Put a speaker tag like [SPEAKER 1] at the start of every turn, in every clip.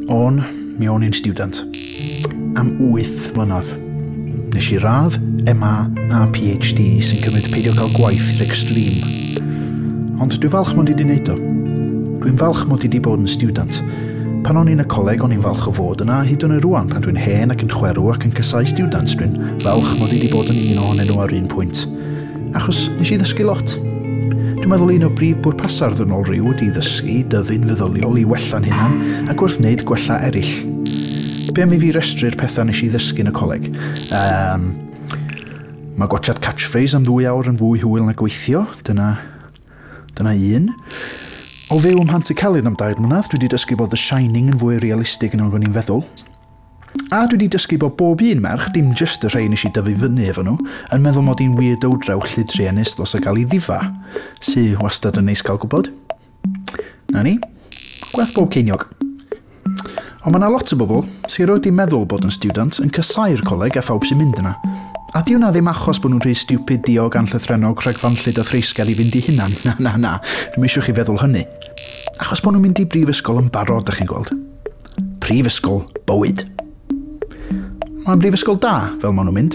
[SPEAKER 1] Mi o'n i'n student. Am 8 mlynedd. Nes I radd, MA a PhD sy'n cymryd peidio cael gwaith i'r extreme. Ond dwi'n falch mod I wedi wneud o. Dwi'n falch mod I wedi bod yn student. Pan o'n i'n y coleg o'n i'n falch o fod yna hyd yn y rwan pan dwi'n hen ac yn chwerw ac yn casau students dwi'n falch mod I wedi bod yn un ohonyn nhw ar un pwynt. Achos nes I ddysgu lot. Dwi'n meddwl un o brif bwrpasau'r ddynol ryw wedi ddysgu dyddyn feddyliol I wella'n hunan ac wrth wneud gwella eraill. Be am I fi restru'r pethau nes I ddysgu yn y coleg? Mae gwachad catchphrase am 2 awr yn fwy hwyl na gweithio, dyna un. O fyw ym Mhant y Celyn am 2 mlynedd, dwi wedi dysgu bod The Shining yn fwy realistig yn o'n i'n feddwl. A dwi wedi dysgu bod bob un merch, dim just y rhai nes I dyfu fyny efo nhw, yn meddwl mod i'n weirdo draw llydriennus dros a gael I ddifa, sy'n wastad yn neis cael gwybod. Na ni, gwerth bob ceiniog. Ond mae yna lot o bobl sy'n rhoi di meddwl bod yn student yn casau'r coleg a phawb sy'n mynd yna. A di hwnna ddim achos bod nhw'n rhy stupid diog anllythrennog rhagfanllyd a threisgar I fynd I hunan. Na, dwi'n eisiau chi feddwl hynny. Achos bod nhw'n mynd I brifysgol yn barod, ydych chi'n gweld. Prifysgol bywyd. Mae'n brifysgol da, fel maen nhw'n mynd.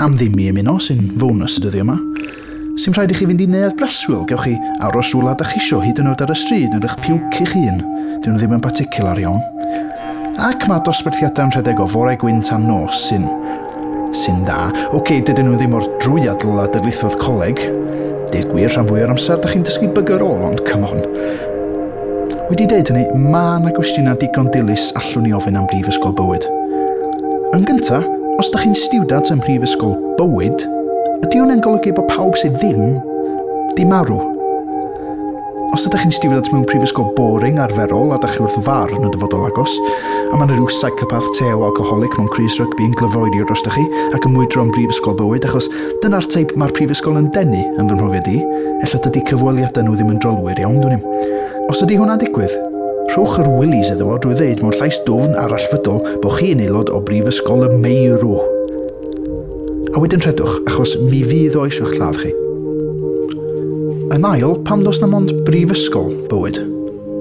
[SPEAKER 1] Am ddim I ymuno sy'n bonus y dyddi yma. Sy'n rhaid I chi fynd I neuadd breswyl, gewch chi aros rwla da chisio hyd yn oed ar y stryd yn eich piwc i'ch hun. Dyn nhw ddim yn particular iawn. Ac mae dosbarthiadau'n rhedeg o fore gwyn tan nos sy'n da. Oce, dydyn nhw ddim o'r drwyadl a dyrlithodd coleg. Deg gwir rhan fwy o'r amser, da chi'n dysgu bugger all, ond come on. Wedi deud hynny, mae yna gwestiynau digon dilys allwn ni ofyn am brifysgol bywyd. Yn gyntaf, os da chi'n stiwdant ym mhrifysgol bywyd, ydy hwnna'n golygu bod pawb sydd ddim di marw. Os ydych chi'n stiwdant mewn prifysgol boring arferol a da chi wrth far yn y dyfodol agos, a mae yna rhyw psychopath teo alcoholic mewn crys rygbi yn glyfoedio dros da chi ac yn mwydro am brifysgol bywyd achos dyna'r teip mae'r prifysgol yn denu yn fy mhrofiad I, ella dydy cyfweliadau nhw ddim yn drolwyr iawn, dwi'n Os ydy hwnna'n digwydd, rhowch yr willies iddo fo drwy ddeud mewn llais dwfn arallfydol bod chi'n aelod o brifysgol y meirw. A wedyn rhedwch, achos mi fydd o eisiau'ch lladd chi. Yn ail, pam dos na mond brifysgol bywyd?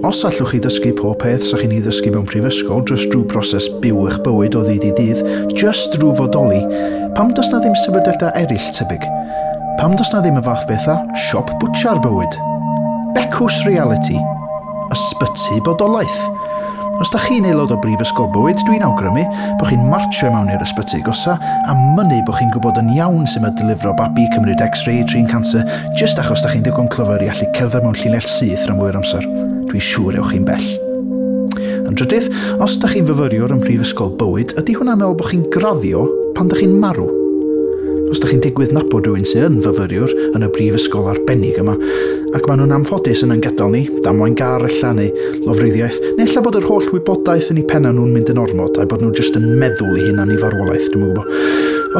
[SPEAKER 1] Os allwch chi dysgu pob peth sa chi'n ei ddysgu mewn prifysgol just drwy broses byw eich bywyd o ddydd I dydd, just drwy fodoli, pam dos na ddim sefydliadau eraill tebyg? Pam dos na ddim y fath bethau siop bwtsiar bywyd? Becws reality? Ysbyty bodolaeth? Os da chi'n aelod o brifysgol bywyd, dwi'n awgrymu bod chi'n martio mewn i'r ysbyty gosa a mynnu bod chi'n gwybod yn iawn sy'n mae delifro babi cymryd X-ray trin cancer just achos da chi'n digon clyfar I allu cerdded mewn llinell syth rhan fwy'r amser. Dwi'n siŵr ewch chi'n bell. Yn drydydd, os da chi'n fyfyriwr yn prifysgol bywyd, ydy hwnna'n meddwl bod chi'n graddio pan da chi'n marw? Os da chi'n digwydd nabod rhywun sy'n yn fyfyriwr yn y brifysgol arbennig yma, ac maen nhw'n amffodus yn yngadol ni, damwain gar ella neu lofruddiaeth, neu ella bod yr holl wybodaeth yn eu penna nhw'n mynd yn ormod a bod nhw jyst yn meddwl I hunan I farwolaeth, dwi'n gwybod.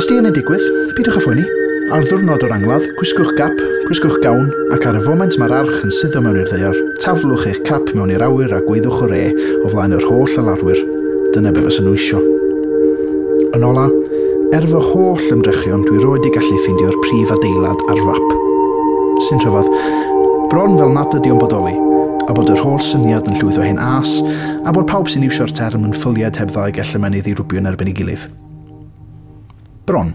[SPEAKER 1] Os di hynny'n digwydd, pidwch â phoeni. Ar ddiwrnod o'r angladd, gwisgwch gap, gwisgwch gawn, ac ar y foment mae'r arch yn suddo mewn i'r ddaear, taflwch eich cap mewn i'r awyr a gweithwch o'r o flaen yr holl alarwyr. Dyna be fes nhw isio. Yn ola, fy holl ymdrechion, dwi roed I gallu ffeindio'r prif adeilad ar fap. Sy'n rhyfedd, bron fel nad ydi o'n bodoli, a bod yr holl syniad yn llwyddo hen as, a bod pawb sy'n iwsio'r term yn ffyliad heb ddau gellemynydd I rwbio yn erbyn I gilydd. Bron.